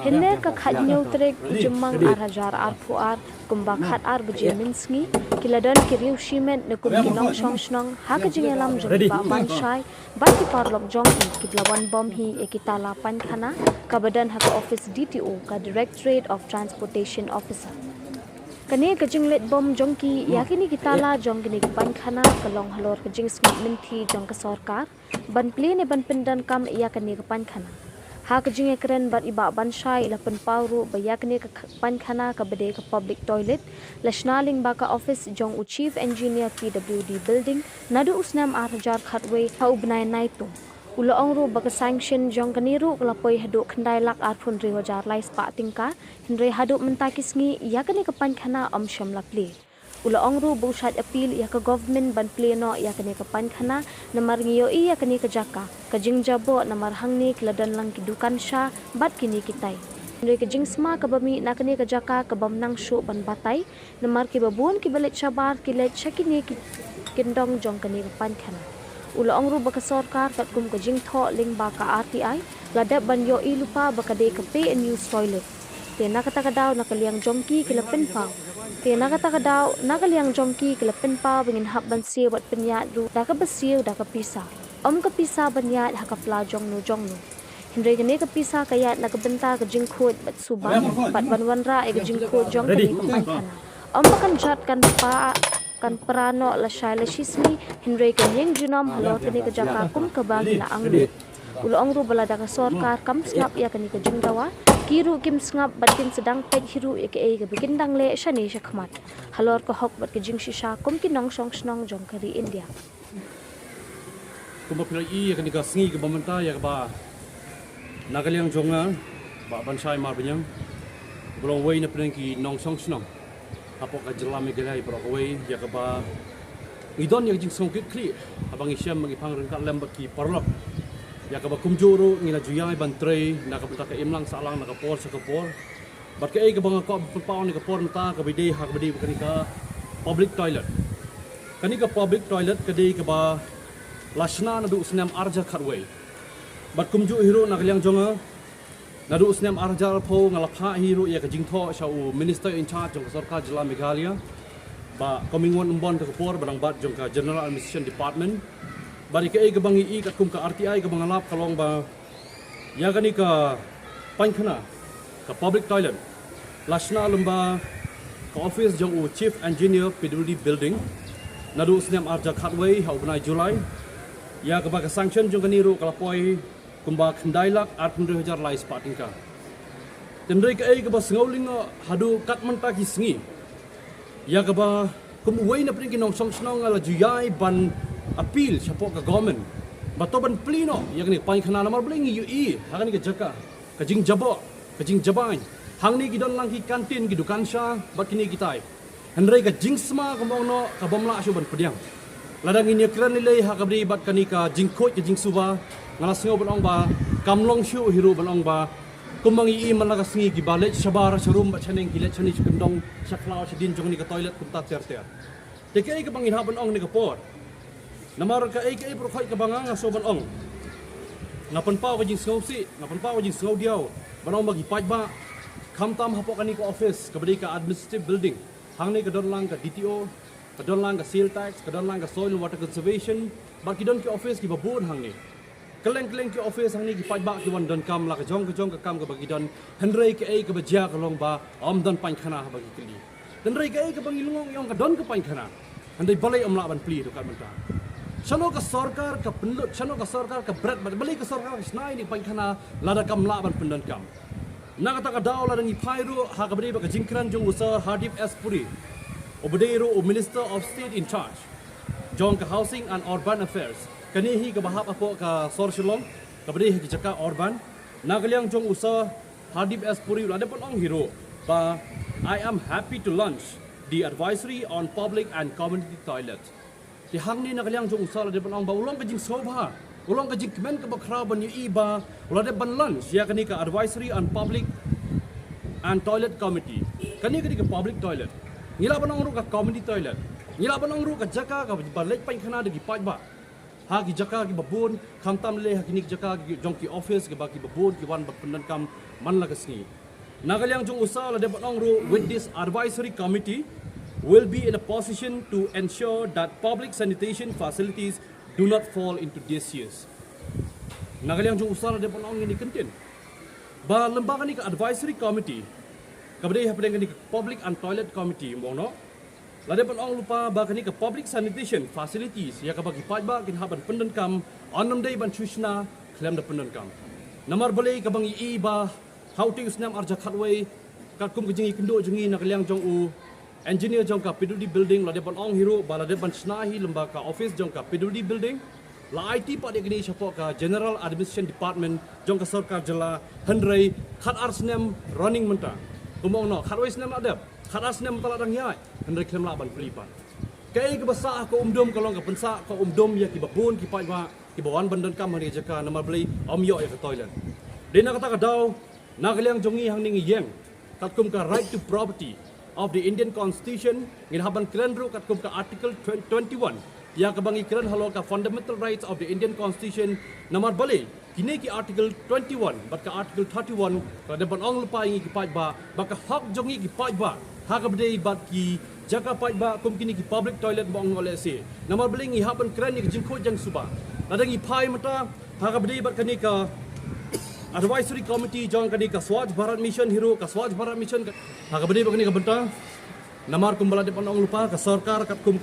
Henne ka khat nyautrek jumang arhajar arpuar kumba khat ar buje minsngi kiladan kiriu shimen ne kum kinong shong shnong ha ka jingelam jong ba ban shai ba ki parlok jong ki kiblawan bom hi ekitala pan khana ka badan ha ka office DTO ka Directorate of Transportation Officer kane ka jinglet bom jong ki yakini kitala jong kini pan khana ka long halor ka jing smit minthi jong ka sarkar ban ple ne ban pindan kam yakani ka pan khana ha ka jinge kren bat iba ban shai la pen pawru bayakne ka pan khana ka bade ka public toilet lashnaling ba ka office jong u chief engineer PWD building nadu usnam arhajar khatwe ha ubnai nai tu ulo ongru ba ka sanction jong kaniru la poi hadu khandai lak ar phun ri hojar lai spa tingka hinre hadu mentakisngi yakne ka pan khana amsham lakli ulo ongru bu shat appeal ya ka government ban pleno ya kane ka pan khana namar ngiyo iya kane ka jaka ka jing jabo namar hangni kladan lang ki dukan sha bat kini kitai ndoi ka jing sma ka bami na kane ka jaka ka bam nang shu ban batai namar ki babun ki balet shabar ki let shakini ki kindong jong kane ka pan khana ulo ongru ba ka sarkar kat kum ka jing tho ling ba ka RTI ladap ban yo i lupa ba ka de ka pay and use toilet te na kata ka daw na kaliang jongki kilapin pang te na kata ka daw na kaliang jongki kilapin pa bingin hab ban siw bat penyat ru da ka basiw da ka pisa ka pisa banyat ha ka pla jong no hindre gane ka pisa kayat na ka benta ka jingkhot bat suban bat banwan ra e ka jingkhot jong ka pan khana kan jat kan prano la shaila shismi hindre ka yeng junam halor kane ka jaka kum ka bagi na anglu ulo ongru balada ka sarkar kam snap ya kani ka jingdawa kiru kim sngap batin sedang pet hiru eke ga bikin dang le shani shakmat halor ko hok bat ke jing shisha kum ki nong song snong jong kari India kuma pila I kani ka sngi ke bamanta ya ba nagaliang jonga ba bansai mar binyang belong wei na pren ki nong song snong apo ka jelami gelai bro wei ya ka ba idon yang jing song kit kli abang isyam magi pang rengkat lembak ki parlok ya ka ba kumjuru ngila juyai bantrei na ka ka imlang salang na ka por sa ka por bat ka ka bang ko paw ni ka por ta ka bide hak bide kani ka public toilet kadi ka ba lashna na du snam arja khatway bat kumju hiro na kaliang jonga na du snam arja pho ngalapha hiro ya ka jingtho sa u minister in charge jong sarkar jila Meghalaya ba coming one umbon ka por barang bat jong ka general administration department bari ka ka bangi I ka kum ka RTI ka bangalap kalong ba ya gani ka pankhana ka public toilet lashna lumba ka office jong u chief engineer PWD building nadu snam arja khatway ha ubnai July ya ka ba ka sanction jong kani ru kalapoi kumba khandai lak 800,000 lai spating ka tendrai ka ba sngauling hadu kat manta ki sngi ya ka ba kum wei na pring kinong song snong ala juyai ban appeal siapa ke government batoban plino yang ni pain khana namar bling UI hang ni ke jaka ke jing jabo ke jing jabai hang ni gidon lang ki kantin gi dukan sha bat kini kitai henry ke jing sma komongno ka bomla shu ban pediang ladang ini kran ni lei ha kabri bat kani ka jing khoi ke jing suba ngala sngo ban ong ba kamlong shu hiru ban ong ba kumangi I malaga sngi ki balet shabar sharum ba chaneng ki let chani chukendong shaklao shadin jong ni ka toilet kumta ter tekai ke bangin ha ban ong ni ka por namar ka ai pro khoi ka banga nga so ban ong ngapan pa ka jing sngau si ngapan pa ka jing sngau diaw banong magi paj ba kham tam hapo kani ka office ka badi ka administrative building hang ni ka don lang ka DTO ka don lang ka sale tax ka don lang ka soil and water conservation ba ki don ki office ki babun hang ni keleng ki office hang ni ki paj ba ki wan don kam la ka jong ka kam ka bagi don henrei ka ai ka bajia ka long ba om don pan khana ha bagi kli henrei ka ai ka bangi lungong yong ka don ka pan khana handai balai om la ban pli to ka menta Chano ka sarkar ka penlut, chano ka sarkar ka berat, balik ka sarkar ka snai ni pangkana lada kam laban pendan kam. Nakata ka daw lada ni pairu ha ka bade ka jingkran jong usa Hardip S Puri. Obadero o Minister of State in charge. Jong ka Housing and Urban Affairs. Kani hi ka bahap apo ka Sorshilong, ka bade ki jaka urban. Nagaliang jong usa Hardip S Puri lada pon ong hero. Ba I am happy to launch the advisory on public and community toilet. Di hang ni nakaliang jong usala de banong ba ulong ka jing sobha ulong ka jing kemen ka bakra ban yu iba ulah de ban lunch ya kani ka advisory on public and toilet committee kani ka public toilet ngila banong ru ka community toilet ngila banong ru ka jaka ka balek pain khana de paj ba ha ki jaka ki babun kham tam le ha ki nik jaka ki jong ki office ki ba ki babun ki wan bapendan kam man la kasni nagalyang jong usa la de batong ru with this advisory committee will be in a position to ensure that public sanitation facilities do not fall into disuse. Nagalyang jong usa la de batong ini kentin ba lembaga ni ka advisory committee kabade ha pedang ni public and toilet committee mono lade ong lupa ba kani ka public sanitation facilities ya ka bagi pajba kin haban pendan kam onam dei ban chushna klem da pendan kam namar boleh ka bangi i ba how to usnam arja khatway ka kum kijingi kendo jingi nak liang jong u engineer jong ka PWD building lade ong hero ba lade ban snahi lemba ka office jong ka PWD building la IT pa de gni chapo ka general administration department jong ka sarkar jala handrai khat arsnem running menta kumong no khatway snam adab khat arsnem tala dang yai handrai klem la ban pelipan kai ke basa ko umdom kalong ka pensa ko umdom ya ki babun ki pajwa ki bawan bandan kam hari jaka namar beli om yo ya ka toilet dina kata ka daw nagaliang jongi hang ning yeng katkum ka right to property of the Indian Constitution ngin haban kren ru katkum ka article 21 ya ka bangi kren halo ka fundamental rights of the Indian Constitution namar bali kini ki article 21 bat ka article 31 ka depan ong lupa ingi ki pajba baka hak jongi ki pajba hak abdei bat ki jaka pajba kum kini ki public toilet bong ole se namar bali ngi haban kren ni jingkho jang suba ladangi phai mata hak abdei bat kani ka advisory committee jong kani ka Swachh Bharat mission hero ka Swachh Bharat mission ha ka bade bakani ka benta namar kumbala de panong lupa ka sarkar katkum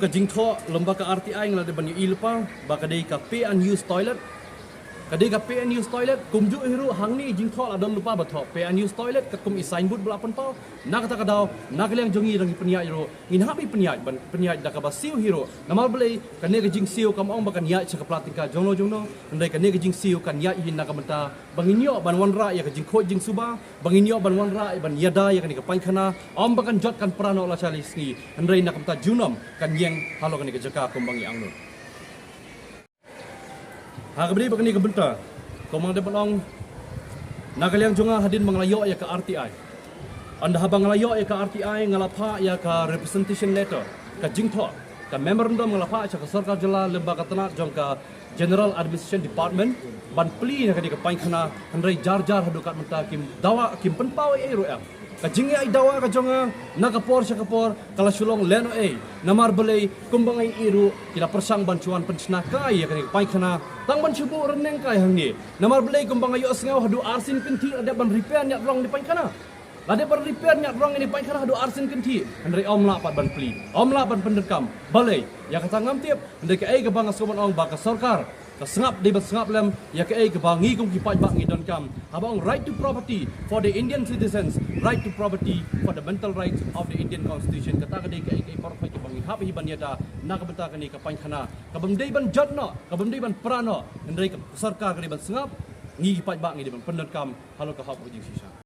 ka jingtho lomba ka RTI ngala de bani ilpa ba ka dei ka pay and use toilet ka dei ka pay and use toilet kumju hero hangni jingtho la dom lupa ba tho pay and use toilet katkum i sign board belapan pau nak kata ka daw nagaliang jongi rangi penya hero in habi penya da ka ba siu hero namal belai ka ne jing siu kam ong ba kan ya cha ka plating ka jongno ndai ka ne jing siu kan ya hin na ka menta banginyo ban wanra ya ka jing kho jing suba banginyo ban wanra ban yada ya kan ka pankhana om ba kan jot kan prano la chalis ni ndai na ka menta junom kan yeng halo kan ka jaka kum bangi angno ha ka beri bakani ka benta komang de panong nagaliang jonga hadin manglayo ya ka RTI anda habang ngalayo ya ka RTI ngalapa ya ka representation letter ka jingtho ka memorandum ngalapa cha ka sarkar jala lembaga tanah jong ka general administration department ban pli na ka di ka painkhana handrai jar hadukat menta kim dawa kim penpau e ro am ka jingi ai dawa ka jonga nakapor cha kapor kala sulong leno e namar belai kumbangai iru kila persang bancuan pensna kai ya ka di ka painkhana tang ban chubu reneng kai hangni namar belai kumbangai yo sngau hadu arsin pinti ada ban repair nya rong di painkhana ada ber repair nya rong ini painkhana hadu arsin kinti handrai omla pat ban pli omla ban pendekam balai ya kata ngam tiap handrai ka ai ka bang asoman ong ba ka sarkar ka sengap di bat sengap lem ya ka ai ka bangi kum ki paj ba ngi don kam abang right to property for the Indian citizens right to property fundamental rights of the Indian Constitution kata ka dei ka ai ka parfai ki bangi habi ban yada na ka benta ka ni ka painkhana ka bamdei ban jatno ka bamdei ban prano handrai ka sarkar ka di ban sengap ngi ki paj ba ngi di ban pendekam halo ka hap jing sisa